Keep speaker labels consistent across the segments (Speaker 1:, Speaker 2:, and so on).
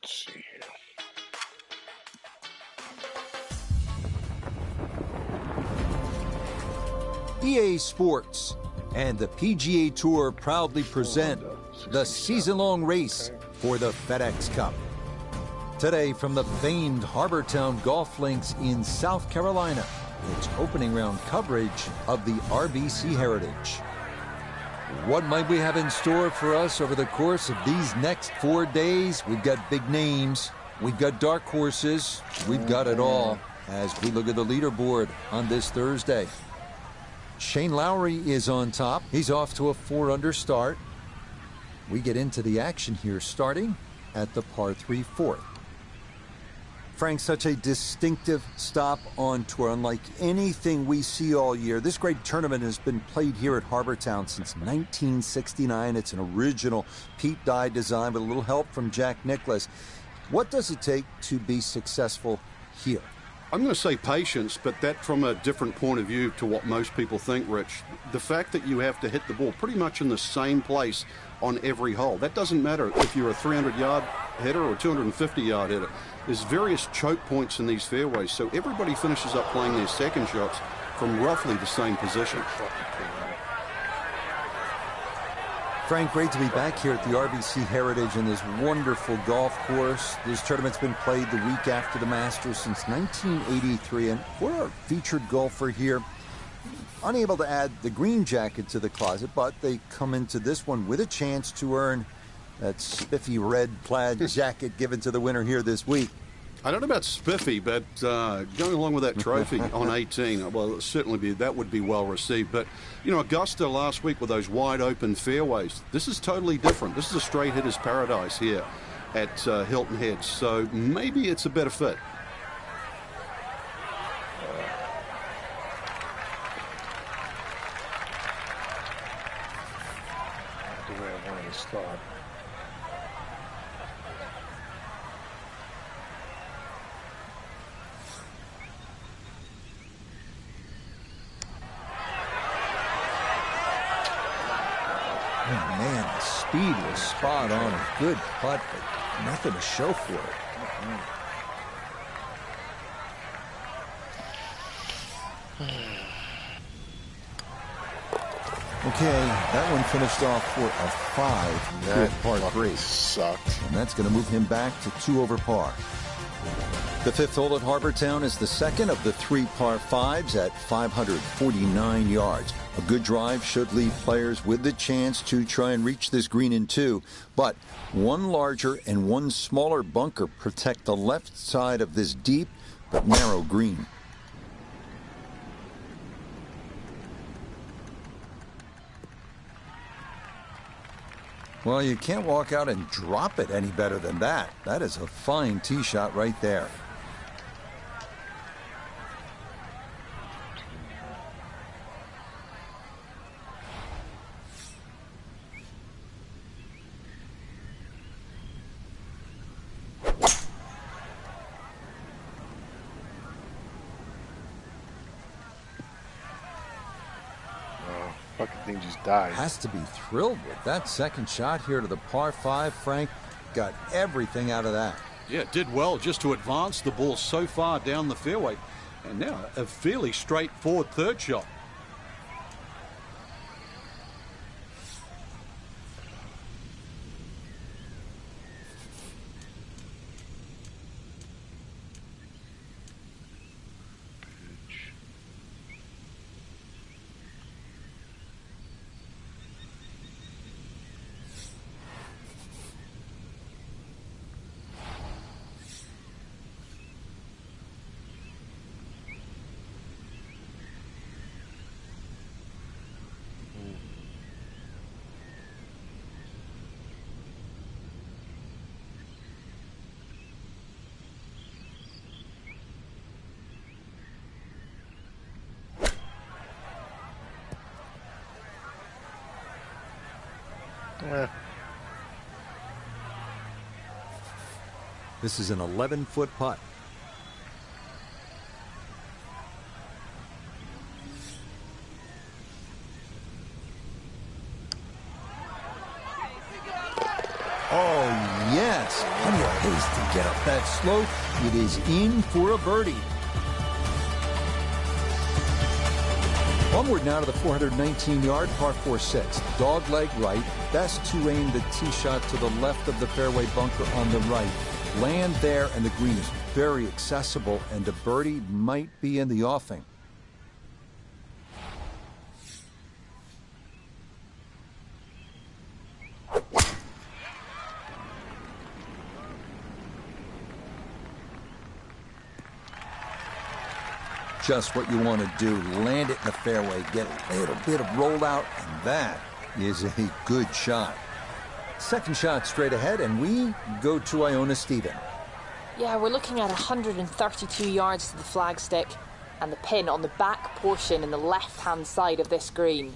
Speaker 1: Let's see here.
Speaker 2: EA Sports and the PGA Tour proudly present the season-long race for the FedEx Cup. Today from the famed Harbortown Golf Links in South Carolina, it's opening round coverage of the RBC Heritage. What might we have in store for us over the course of these next 4 days? We've got big names, we've got dark horses, we've got it all as we look at the leaderboard on this Thursday. Shane Lowry is on top. He's off to a 4-under start. We get into the action here starting at the par 3 fourth. Frank, such a distinctive stop on tour, unlike anything we see all year. This great tournament has been played here at Harbortown since 1969. It's an original Pete Dye design with a little help from Jack Nicklaus. What does it take to be successful here?
Speaker 3: I'm going to say patience, but that from a different point of view to what most people think, Rich. The fact that you have to hit the ball pretty much in the same place on every hole. That doesn't matter if you're a 300-yard hitter or a 250-yard hitter. There's various choke points in these fairways, so everybody finishes up playing their second shots from roughly the same position.
Speaker 2: Frank, great to be back here at the RBC Heritage in this wonderful golf course. This tournament's been played the week after the Masters since 1983, and we're our featured golfer here. Unable to add the green jacket to the closet, but they come into this one with a chance to earn that spiffy red plaid jacket given to the winner here this week.
Speaker 3: I don't know about spiffy, but going along with that trophy on 18, well, certainly that would be well received. But, you know, Augusta last week with those wide open fairways, this is totally different. This is a straight hitter's paradise here at Hilton Head, so maybe it's a better fit.
Speaker 1: The way I wanted to start.
Speaker 2: Oh, man, the speed was spot on. A good putt, but nothing to show for it. Okay, that one finished off for a 5 good par 3.
Speaker 1: Sucked.
Speaker 2: And that's going to move him back to 2 over par. The 5th hole at Harbortown is the second of the 3 par 5s at 549 yards. A good drive should leave players with the chance to try and reach this green in 2, but one larger and one smaller bunker protect the left side of this deep but narrow green. Well, you can't walk out and drop it any better than that. That is a fine tee shot right there.
Speaker 1: Fucking thing just died.
Speaker 2: Has to be thrilled with that second shot here to the par 5, Frank. Got everything out of that.
Speaker 3: Yeah, did well just to advance the ball so far down the fairway. And now a fairly straightforward third shot.
Speaker 2: This is an 11-foot putt. Oh, yes. Plenty of pace to get up that slope. It is in for a birdie. Onward now to the 419-yard par 4-6. Dog leg right. Best to aim the tee shot to the left of the fairway bunker on the right. Land there, and the green is very accessible, and a birdie might be in the offing. Just what you want to do. Land it in the fairway, get a little bit of rollout, and that is a good shot. Second shot straight ahead, and we go to Iona Stephen.
Speaker 4: Yeah, we're looking at 132 yards to the flagstick and the pin on the back portion in the left-hand side of this green.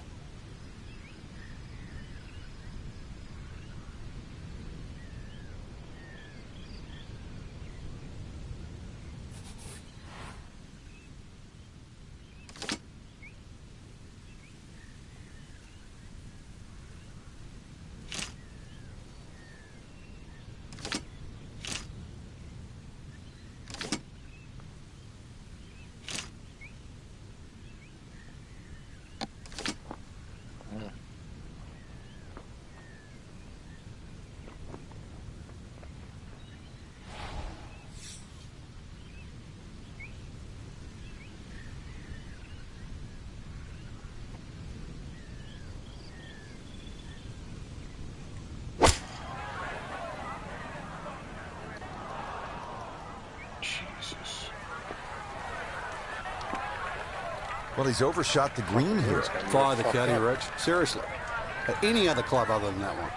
Speaker 2: Well, he's overshot the green here.
Speaker 3: Fire the caddy, Rich. Seriously. At any other club other than that one.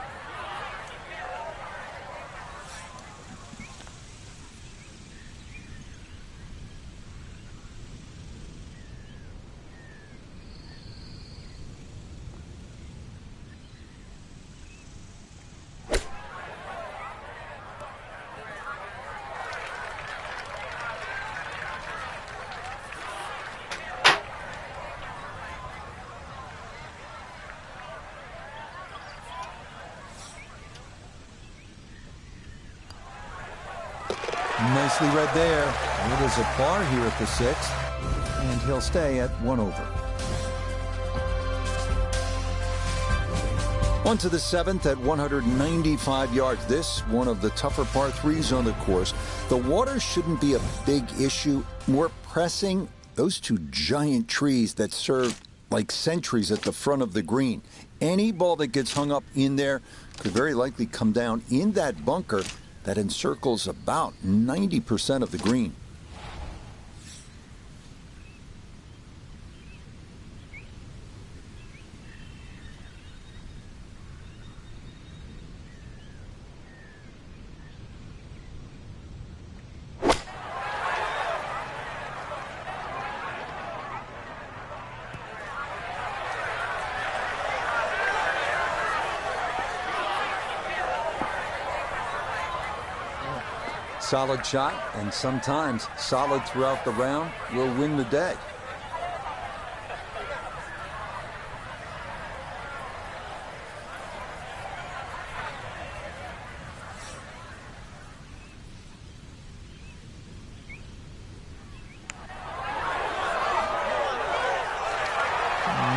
Speaker 2: Nicely read there. It is a par here at the 6th, and he'll stay at 1 over. On to the 7th at 195 yards. This one of the tougher par 3s on the course. The water shouldn't be a big issue. More pressing, those two giant trees that serve like sentries at the front of the green. Any ball that gets hung up in there could very likely come down in that bunker that encircles about 90% of the green. Solid shot, and sometimes solid throughout the round, will win the day.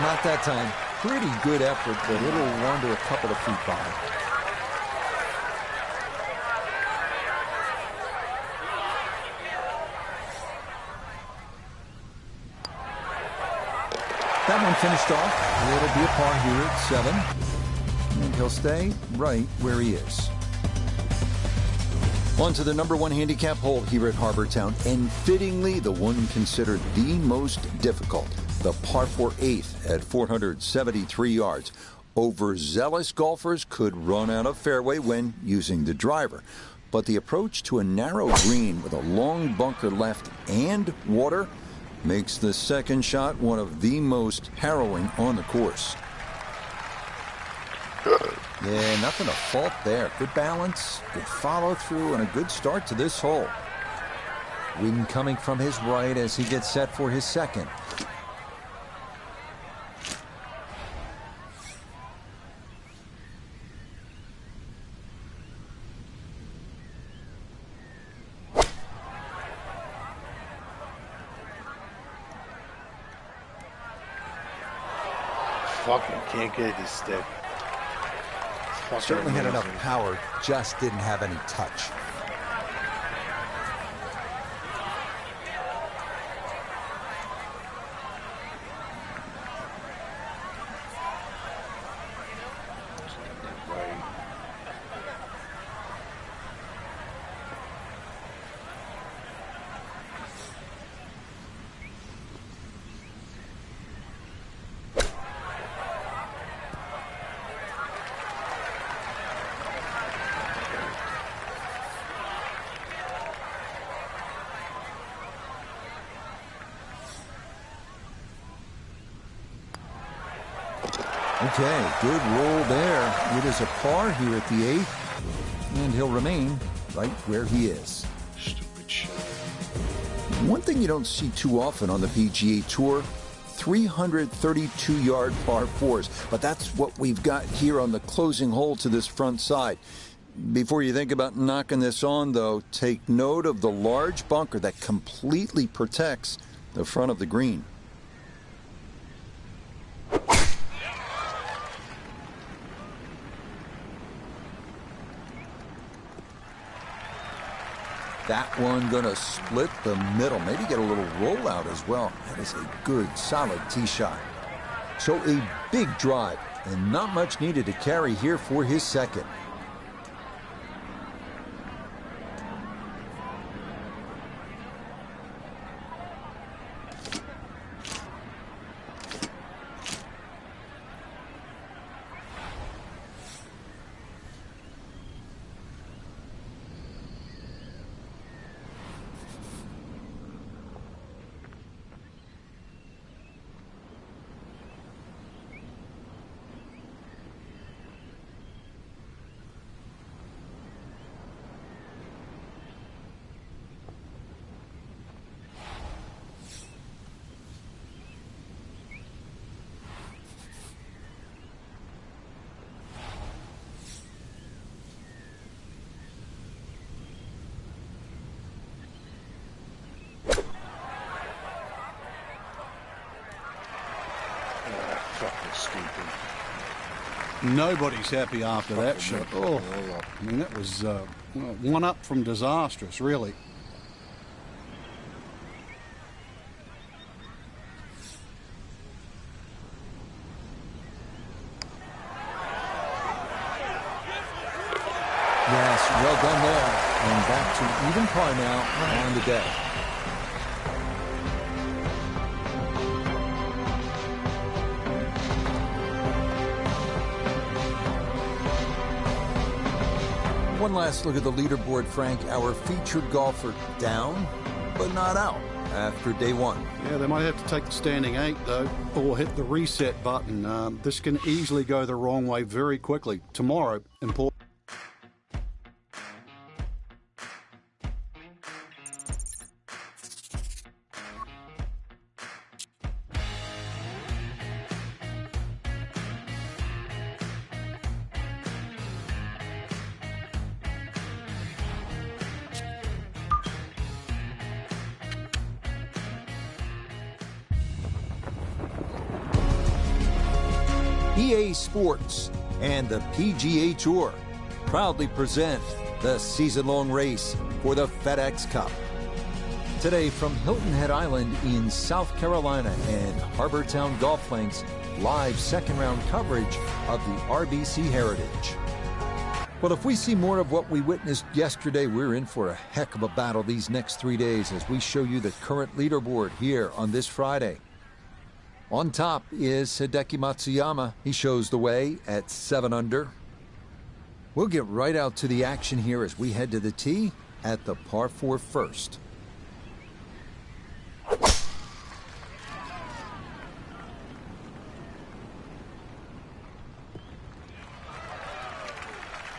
Speaker 2: Not that time. Pretty good effort, but it'll wander a couple of feet by. That one finished off. It'll be a par here at 7. And he'll stay right where he is. On to the number 1 handicap hole here at Harbour Town. And fittingly, the one considered the most difficult. The par 4 8th at 473 yards. Overzealous golfers could run out of fairway when using the driver. But the approach to a narrow green with a long bunker left and water makes the second shot one of the most harrowing on the course. Yeah, nothing to fault there. Good balance, good follow through, and a good start to this hole. Wind coming from his right as he gets set for his second.
Speaker 1: fucking can't get this stick.
Speaker 2: Certainly had enough power, just didn't have any touch. Okay, good roll there. It is a par here at the 8th, and he'll remain right where he is.
Speaker 1: Stupid shit.
Speaker 2: One thing you don't see too often on the PGA Tour, 332-yard par 4s, but that's what we've got here on the closing hole to this front side. Before you think about knocking this on, though, take note of the large bunker that completely protects the front of the green. That one gonna split the middle, maybe get a little rollout as well. That is a good, solid tee shot. So a big drive, and not much needed to carry here for his second.
Speaker 1: Fucking stupid.
Speaker 3: Nobody's happy after that shot. Oh, I mean, that was one up from disastrous, really.
Speaker 2: Yes, well done there. And back to even par now on the day. One last look at the leaderboard, Frank. Our featured golfer down, but not out after day one.
Speaker 3: Yeah, they might have to take the standing 8, though, or hit the reset button. This can easily go the wrong way very quickly. Tomorrow, important.
Speaker 2: EA Sports and the PGA Tour proudly present the season-long race for the FedEx Cup. Today from Hilton Head Island in South Carolina and Harbor Town Golf Links, live second-round coverage of the RBC Heritage. Well, if we see more of what we witnessed yesterday, we're in for a heck of a battle these next 3 days as we show you the current leaderboard here on this Friday. On top is Hideki Matsuyama. He shows the way at 7 under. We'll get right out to the action here as we head to the tee at the par 4 first.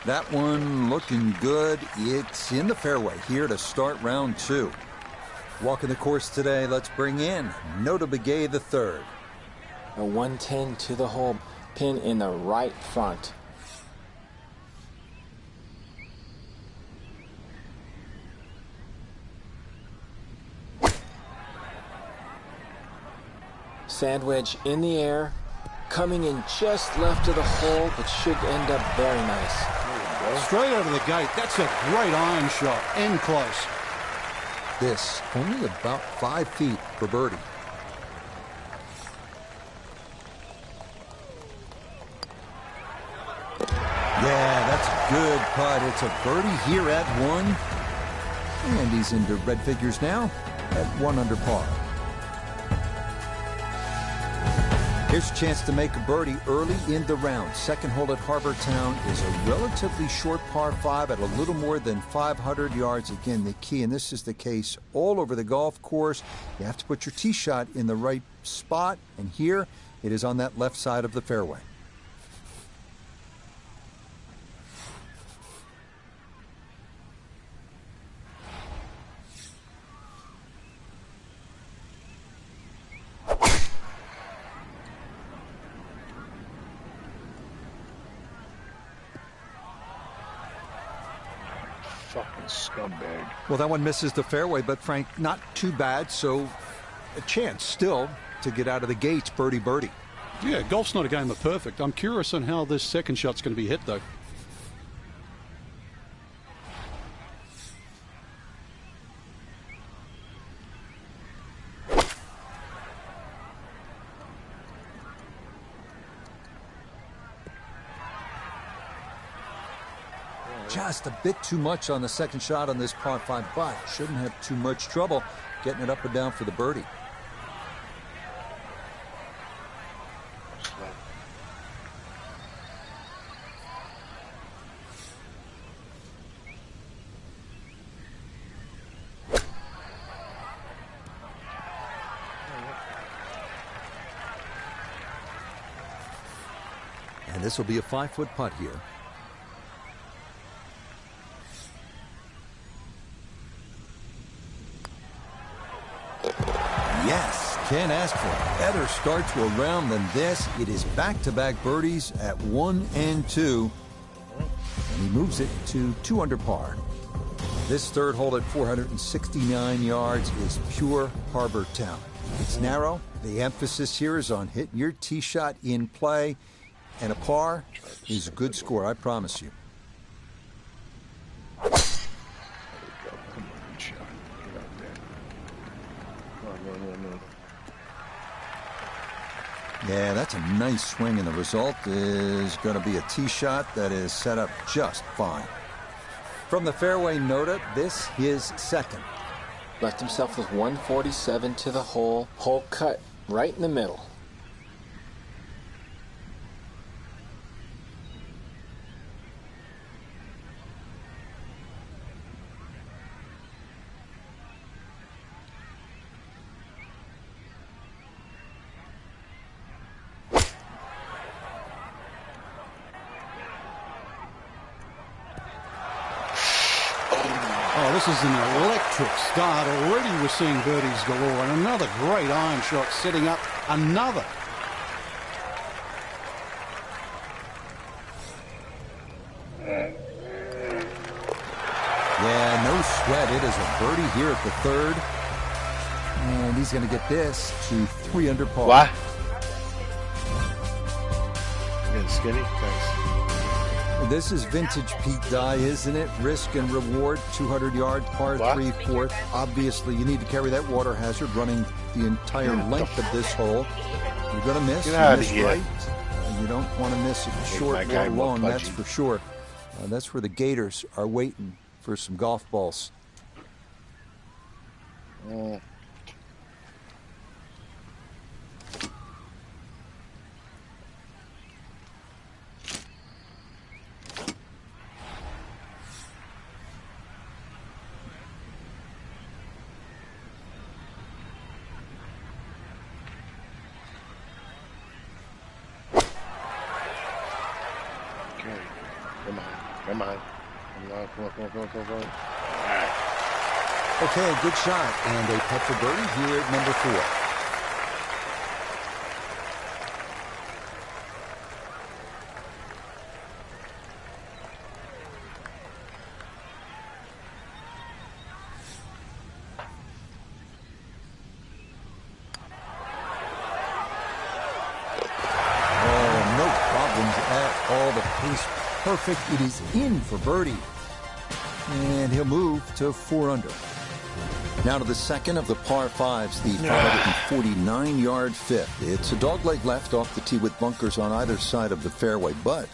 Speaker 2: That one looking good. It's in the fairway here to start round 2. Walking the course today, let's bring in Nota Begay III.
Speaker 5: A 110 to the hole, pin in the right front. Sand wedge in the air, Coming in just left of the hole, but should end up very nice.
Speaker 3: Straight out of the gate. That's a great iron shot. And close.
Speaker 2: This only about 5 feet for birdie. Yeah, that's a good putt. It's a birdie here at 1. And he's into red figures now at 1 under par. Here's a chance to make a birdie early in the round. Second hole at Harbor Town is a relatively short par 5 at a little more than 500 yards. Again, the key, and this is the case all over the golf course, you have to put your tee shot in the right spot, and here it is on that left side of the fairway.
Speaker 1: Fucking scumbag.
Speaker 2: Well, that one misses the fairway, but Frank, not too bad, so a chance still to get out of the gates birdie.
Speaker 3: Yeah, golf's not a game of perfect. I'm curious on how this second shot's going to be hit, though.
Speaker 2: Just a bit too much on the second shot on this par 5, but shouldn't have too much trouble getting it up and down for the birdie. And this will be a 5-foot putt here. Yes, can't ask for a better start to a round than this. It is back-to-back birdies at 1 and 2. And he moves it to 2 under par. This third hole at 469 yards is pure Harbor Town. It's narrow. The emphasis here is on hitting your tee shot in play. And a par is a good score, I promise you.
Speaker 1: There we go. Come on, good shot. Get out there. No.
Speaker 2: Yeah, that's a nice swing, and the result is going to be a tee shot that is set up just fine. From the fairway nota, this is second.
Speaker 5: Left himself with 147 to the hole. Hole cut right in the middle.
Speaker 3: Oh, this is an electric start. Already we're seeing birdies galore. And another great iron shot setting up another.
Speaker 2: Yeah, no sweat. It is a birdie here at the third. And he's going to get this to 3 under par.
Speaker 1: What? Getting skinny? Thanks.
Speaker 2: This is vintage Pete Dye, isn't it? Risk and reward, 200 yards, par
Speaker 1: What?
Speaker 2: 3 fourth. Obviously, you need to carry that water hazard running the entire length of this hole. You're going to miss.
Speaker 1: Get
Speaker 2: You
Speaker 1: out of
Speaker 2: miss
Speaker 1: here.
Speaker 2: right. And you don't want to miss it short
Speaker 1: my
Speaker 2: or
Speaker 1: guy more
Speaker 2: long, that's
Speaker 1: pudgy.
Speaker 2: for sure. That's where the Gators are waiting for some golf balls.
Speaker 1: Okay. Come on. Come on.
Speaker 2: Okay, a good shot. And a putt for birdie here at number 4. perfect. It is in for birdie. And he'll move to 4 under. Now to the second of the par 5s, the 549-yard fifth. It's a dogleg left off the tee with bunkers on either side of the fairway, but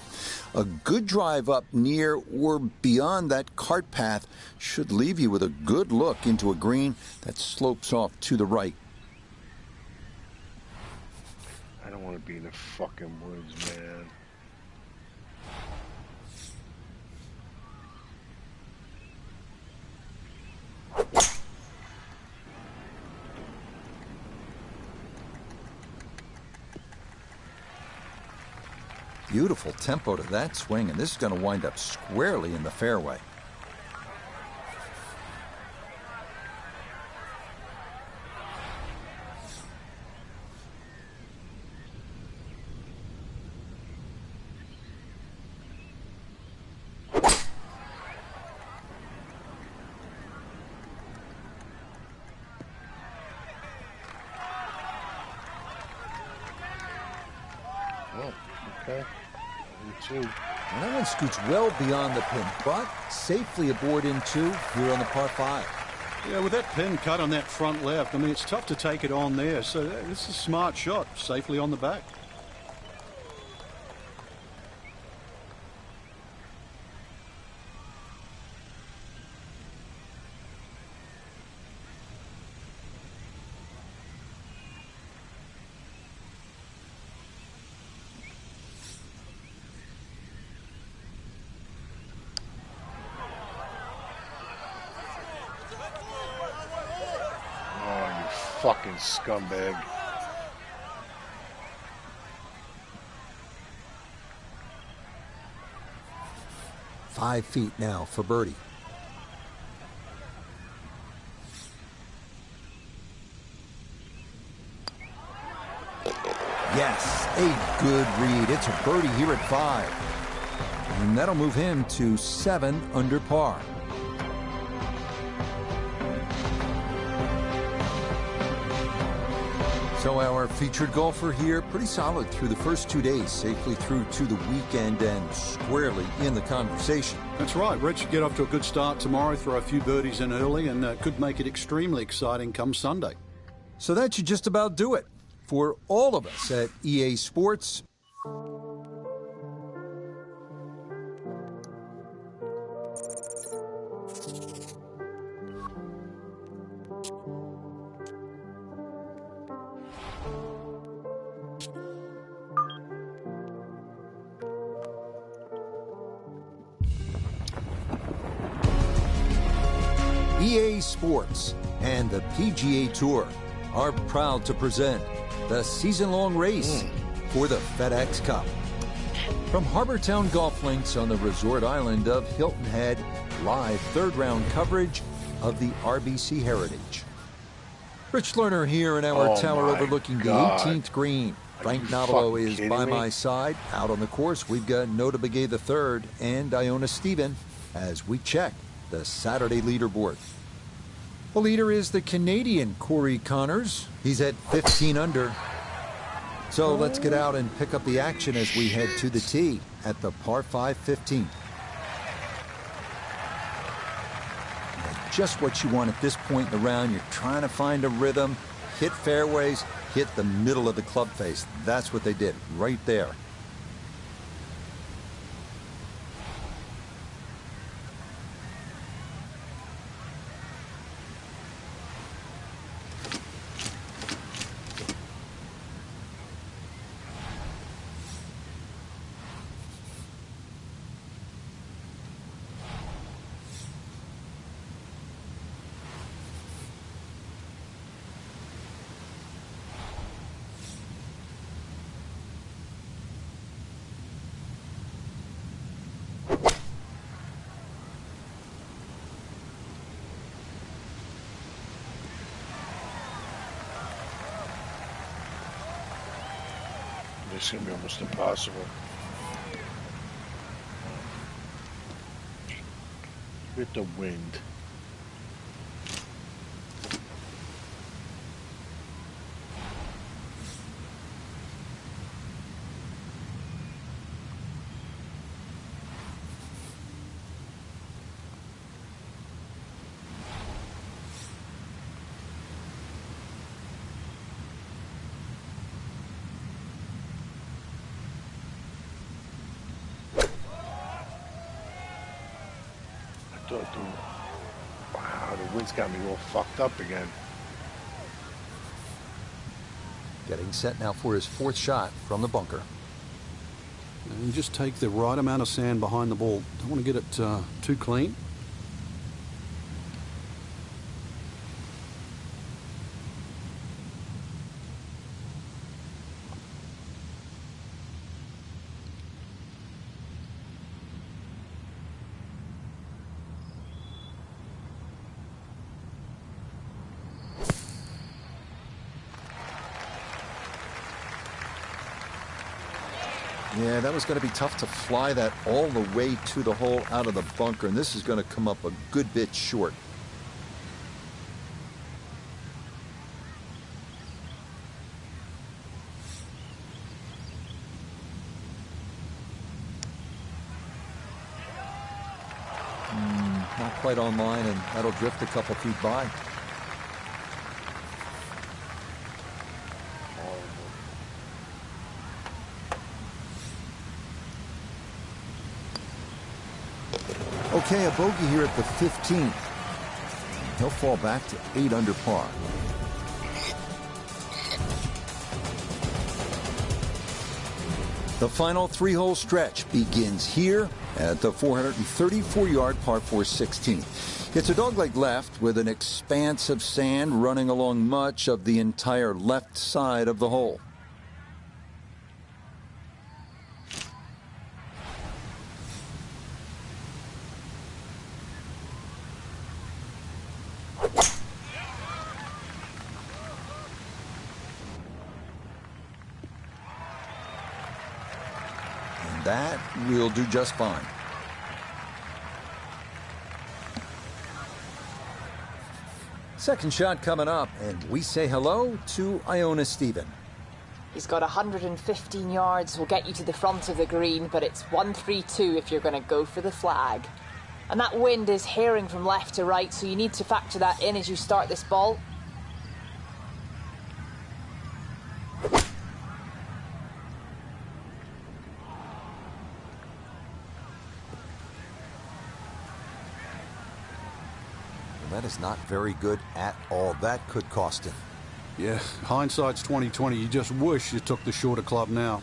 Speaker 2: a good drive up near or beyond that cart path should leave you with a good look into a green that slopes off to the right.
Speaker 1: I don't want to be in the fucking woods, man.
Speaker 2: Beautiful tempo to that swing, and this is going to wind up squarely in the fairway.
Speaker 1: Oh, okay. Me too.
Speaker 2: And that one scoots well beyond the pin, but safely aboard in 2 here on the par 5.
Speaker 3: Yeah, with that pin cut on that front left, I mean, it's tough to take it on there. So this is a smart shot, safely on the back.
Speaker 1: Oh, you fucking scumbag.
Speaker 2: Five feet now for birdie. Yes, a good read. It's a birdie here at 5. And that'll move him to 7 under par. So our featured golfer here, pretty solid through the first 2 days, safely through to the weekend and squarely in the conversation.
Speaker 3: That's right, Rich. Get off to a good start tomorrow, throw a few birdies in early, and could make it extremely exciting come Sunday.
Speaker 2: So that should just about do it for all of us at EA Sports. EA Sports and the PGA Tour are proud to present the season-long race for the FedEx Cup. From Harbortown Golf Links on the resort island of Hilton Head, live third-round coverage of the RBC Heritage. Rich Lerner here in our tower overlooking the 18th green. Frank Navalo is by my side. Out on the course, we've got Nota Begay III and Iona Stephen as we check the Saturday leaderboard. The leader is the Canadian Corey Connors. He's at 15 under. So let's get out and pick up the action as we head to the tee at the par 5 15. Just what you want at this point in the round. You're trying to find a rhythm, hit fairways, hit the middle of the club face. That's what they did right there.
Speaker 1: It's going to be almost impossible. With the wind. Wow, the wind's got me all fucked up again.
Speaker 2: Getting set now for his fourth shot from the bunker.
Speaker 3: And you just take the right amount of sand behind the ball. Don't want to get it too clean.
Speaker 2: Yeah, that was going to be tough to fly that all the way to the hole out of the bunker, and this is going to come up a good bit short. Not quite on line, and that'll drift a couple feet by. Okay, a bogey here at the 15th. He'll fall back to 8 under par. The final 3-hole stretch begins here at the 434-yard par 4 16. It's a dogleg left with an expanse of sand running along much of the entire left side of the hole. That will do just fine. Second shot coming up, and we say hello to Iona Stephen.
Speaker 4: He's got 115 yards, will get you to the front of the green, but it's 1-3-2 if you're going to go for the flag. And that wind is herring from left to right, so you need to factor that in as you start this ball.
Speaker 2: That is not very good at all. That could cost him.
Speaker 3: Yeah, hindsight's 20/20. You just wish you took the shorter club now.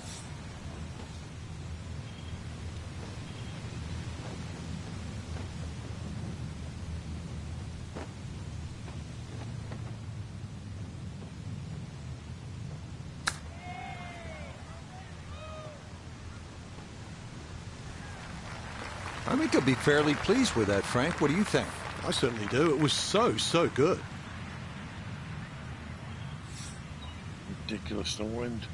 Speaker 2: I think he'll be fairly pleased with that, Frank. What do you think?
Speaker 1: I certainly do. It was so good. Ridiculous, the wind.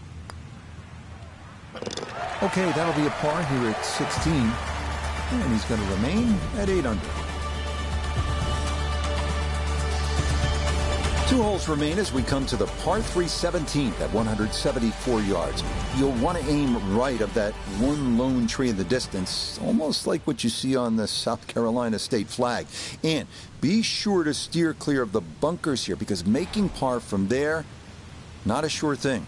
Speaker 2: Okay, that'll be a par here at 16. And he's going to remain at 8 under. 2 holes remain as we come to the par 3 17th at 174 yards. You'll want to aim right of that one lone tree in the distance, almost like what you see on the South Carolina state flag. And be sure to steer clear of the bunkers here, because making par from there, not a sure thing.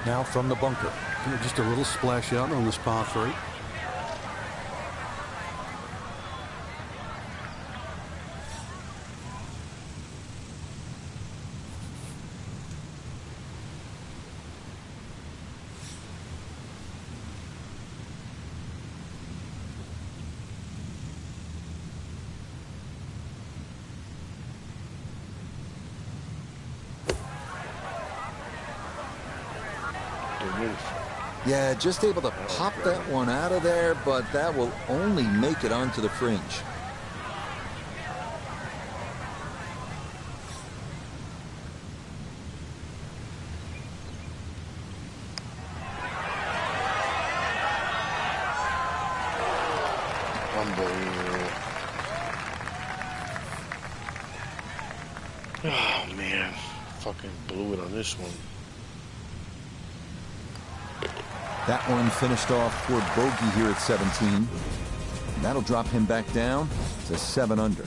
Speaker 2: Now from the bunker.
Speaker 3: Just a little splash out on this par 3.
Speaker 1: The roof.
Speaker 2: Yeah, just able to pop that one out of there, but that will only make it onto the fringe.
Speaker 1: Unbelievable. Oh, man. Fucking blew it on this one.
Speaker 2: That one finished off for bogey here at 17. And that'll drop him back down to 7 under.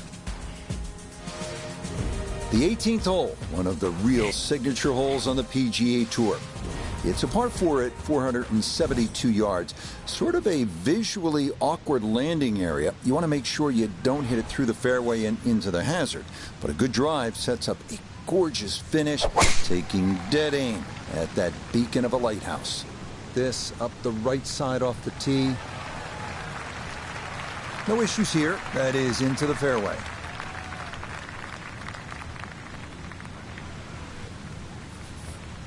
Speaker 2: The 18th hole, one of the real signature holes on the PGA Tour. It's a par 4 at 472 yards. Sort of a visually awkward landing area. You want to make sure you don't hit it through the fairway and into the hazard. But a good drive sets up a gorgeous finish, taking dead aim at that beacon of a lighthouse. This up the right side off the tee. No issues here. That is into the fairway.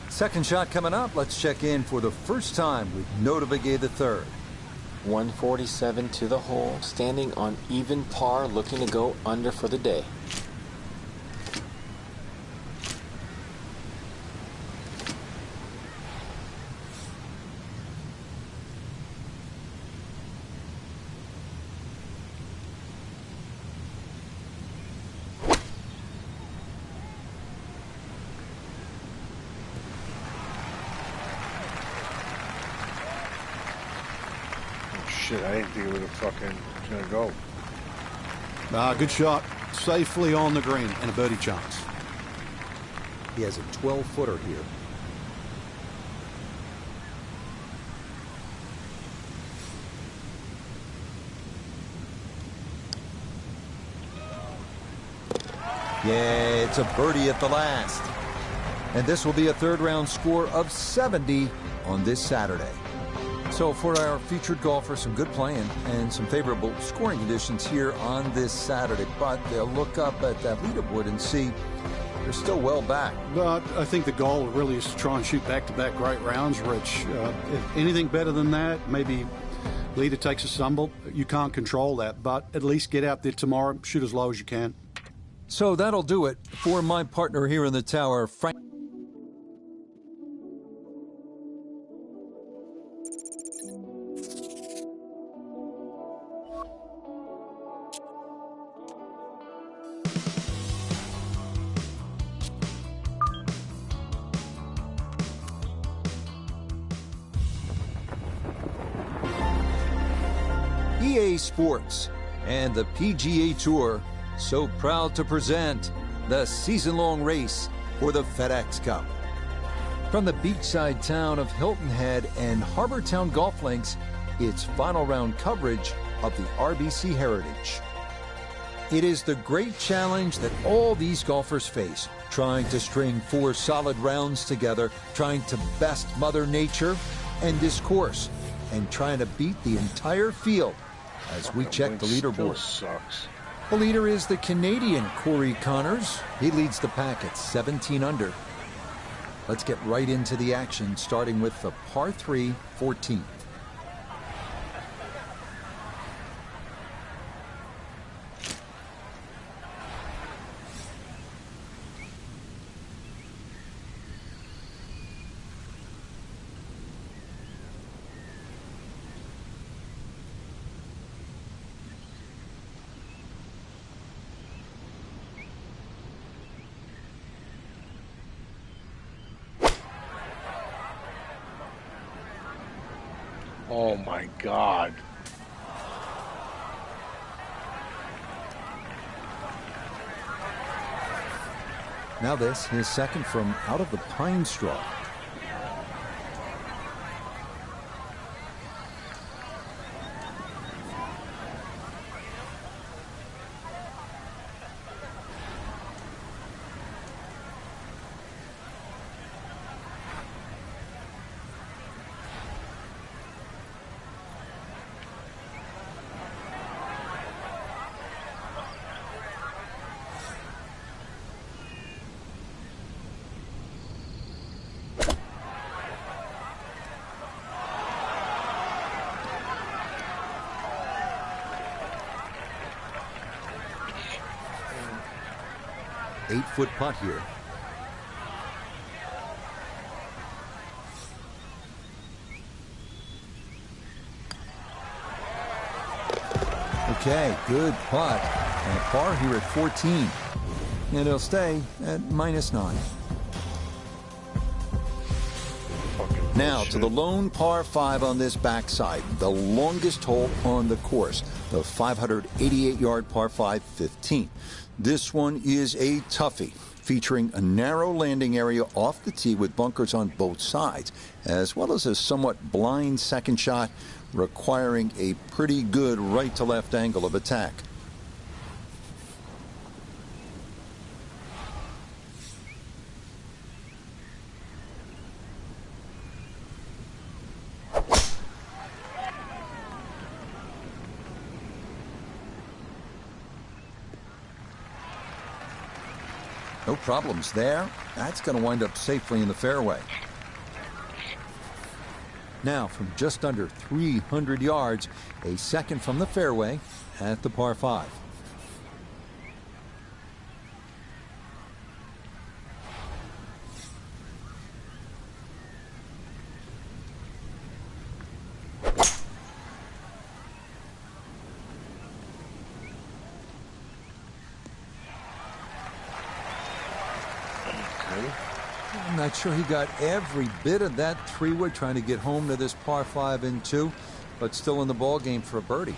Speaker 2: Second shot coming up. Let's check in for the first time with Notavigay the third.
Speaker 5: 147 to the hole, standing on even par, looking to go under for the day.
Speaker 1: Shit, I didn't think it was fucking gonna go.
Speaker 3: Good shot. Safely on the green and a birdie chance.
Speaker 2: He has a 12-footer here. Yeah, it's a birdie at the last. And this will be a third-round score of 70 on this Saturday. So for our featured golfer, some good playing and some favorable scoring conditions here on this Saturday. But they'll look up at that leaderboard and see they're still well back.
Speaker 3: But I think the goal really is to try and shoot back-to-back great rounds, Rich. If anything better than that, maybe leader takes a stumble. You can't control that, but at least get out there tomorrow, shoot as low as you can.
Speaker 2: So that'll do it for my partner here in the tower, Frank. EA Sports and the PGA Tour so proud to present the season-long race for the FedEx Cup. From the beachside town of Hilton Head and Harbor Town Golf Links, it's final round coverage of the RBC Heritage. It is the great challenge that all these golfers face, trying to string 4 solid rounds together, trying to best Mother Nature and this course, and trying to beat the entire field as we check the leaderboard.
Speaker 1: Sucks.
Speaker 2: The leader is the Canadian Corey Connors. He leads the pack at 17 under. Let's get right into the action, starting with the par 3 14th.
Speaker 1: Oh my God.
Speaker 2: Now this, his second from out of the pine straw. 8-foot putt here. Okay, good putt. And a par here at 14. And it'll stay at -9. Now to the lone par 5 on this backside, the longest hole on the course, the 588-yard par 5 15. This one is a toughie, featuring a narrow landing area off the tee with bunkers on both sides, as well as a somewhat blind second shot requiring a pretty good right-to-left angle of attack. No problems there. That's going to wind up safely in the fairway. Now, from just under 300 yards, a second from the fairway at the par 5. I'm not sure he got every bit of that 3-wood trying to get home to this par 5 in 2, but still in the ball game for a birdie.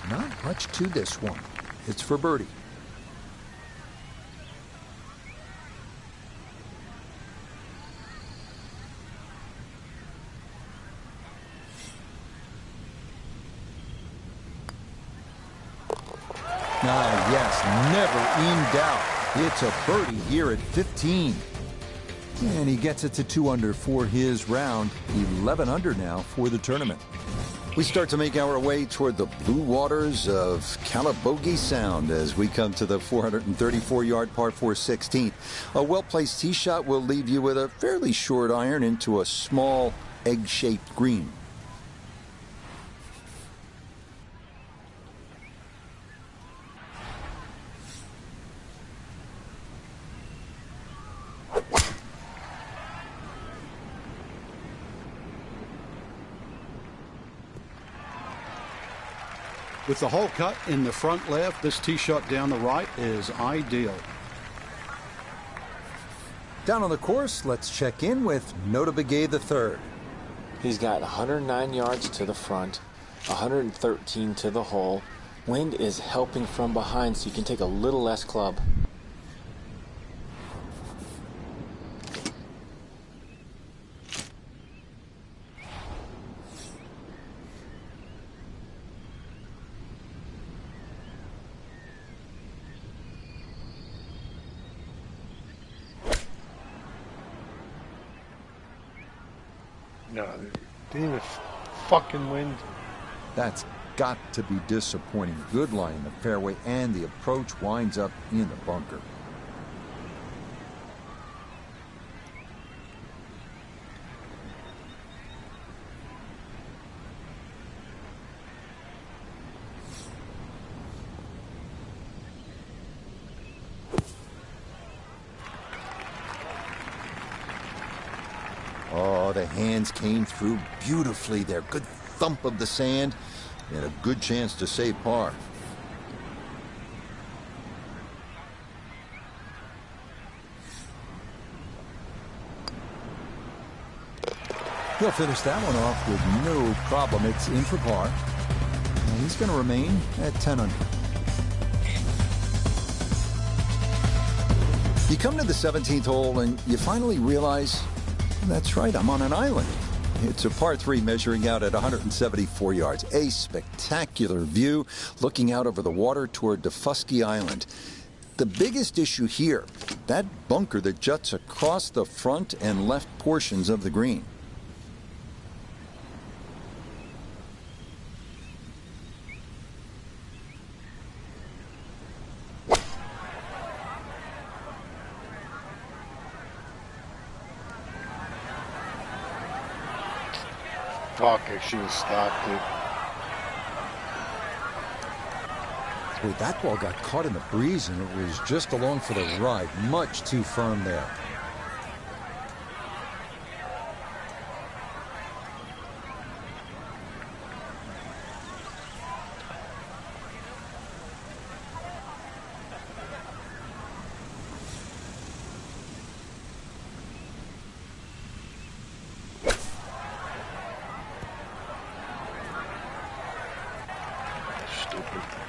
Speaker 2: Not much to this one. It's for birdie. Ah, yes, never in doubt. It's a birdie here at 15. And he gets it to 2 under for his round. 11 under now for the tournament. We start to make our way toward the blue waters of Calabogie Sound as we come to the 434-yard par 4 16th. A well-placed tee shot will leave you with a fairly short iron into a small egg-shaped green.
Speaker 3: With the hole cut in the front left, this tee shot down the right is ideal.
Speaker 2: Down on the course, let's check in with Nota Begay III.
Speaker 5: He's got 109 yards to the front, 113 to the hole. Wind is helping from behind, so you can take a little less club.
Speaker 1: No, didn't even fucking wind.
Speaker 2: That's got to be disappointing. Good lie in the fairway, and the approach winds up in the bunker. Oh, the hands came through beautifully there. Good thump of the sand and a good chance to save par. He'll finish that one off with no problem. It's in for par. And he's going to remain at 10 under. You come to the 17th hole and you finally realize, that's right, I'm on an island. It's a par 3 measuring out at 174 yards. A spectacular view looking out over the water toward Defusky Island. The biggest issue here, that bunker that juts across the front and left portions of the green.
Speaker 1: talking, she was stopped it.
Speaker 2: Boy, that ball got caught in the breeze, and it was just along for the ride. Much too firm there.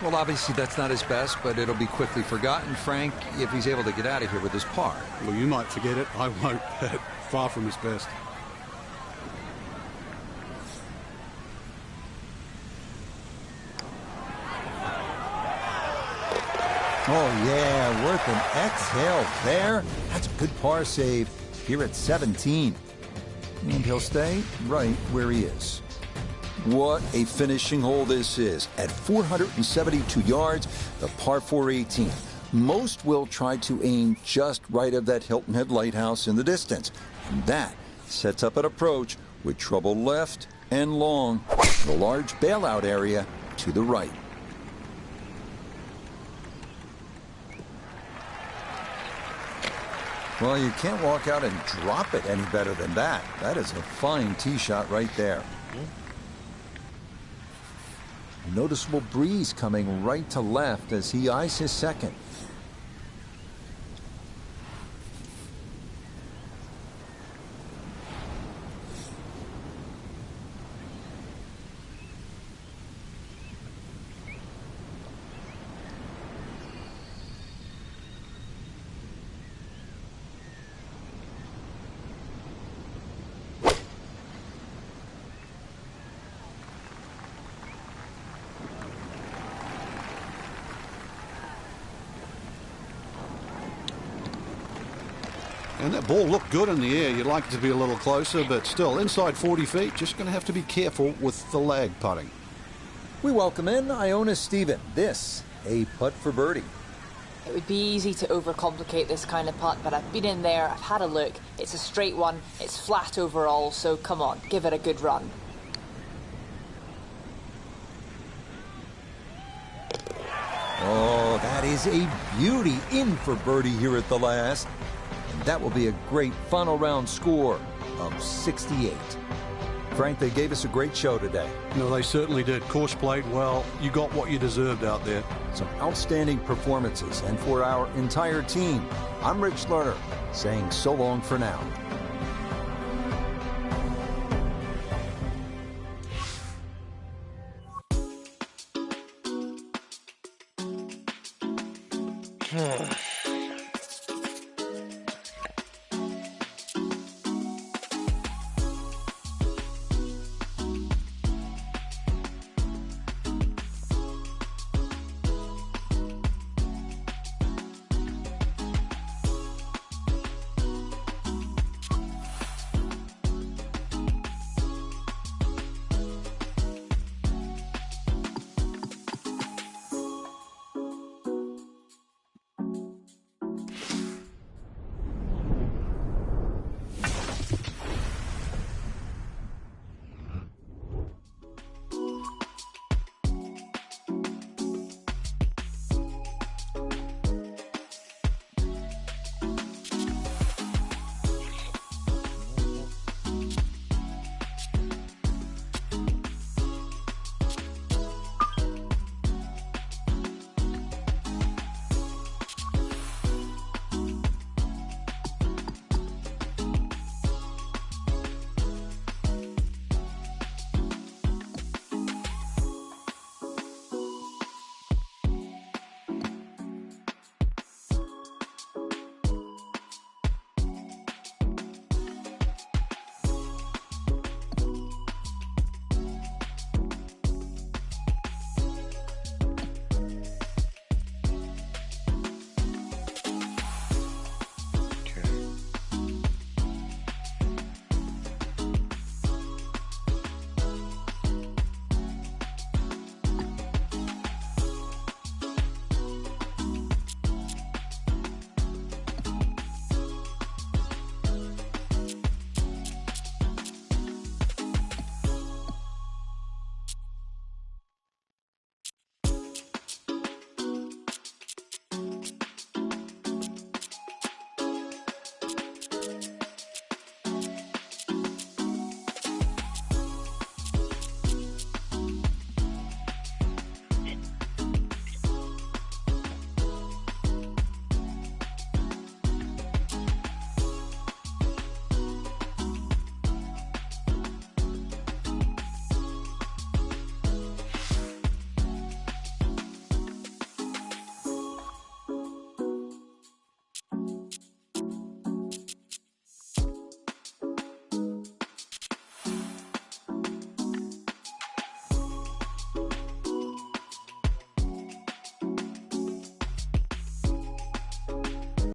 Speaker 2: Well, obviously that's not his best, but it'll be quickly forgotten, Frank, if he's able to get out of here with his par.
Speaker 3: Well, you might forget it. I won't. Far from his best.
Speaker 2: Oh, yeah, worth an exhale there. That's a good par save here at 17. And he'll stay right where he is. What a finishing hole this is. At 472 yards, the par 4 18. Most will try to aim just right of that Hilton Head Lighthouse in the distance. And that sets up an approach with trouble left and long. The large bailout area to the right. Well, you can't walk out and drop it any better than that. That is a fine tee shot right there. Noticeable breeze coming right to left as he eyes his second.
Speaker 3: And that ball looked good in the air. You'd like it to be a little closer, but still inside 40 feet. Just going to have to be careful with the lag putting.
Speaker 2: We welcome in Iona Stephen. This, a putt for birdie.
Speaker 4: It would be easy to overcomplicate this kind of putt, but I've been in there, I've had a look. It's a straight one, it's flat overall, so come on, give it a good run.
Speaker 2: Oh, that is a beauty in for birdie here at the last. And that will be a great final round score of 68. Frank, they gave us a great show today.
Speaker 3: No, they certainly did. Course played well. You got what you deserved out there.
Speaker 2: Some outstanding performances. And for our entire team, I'm Rich Lerner saying so long for now.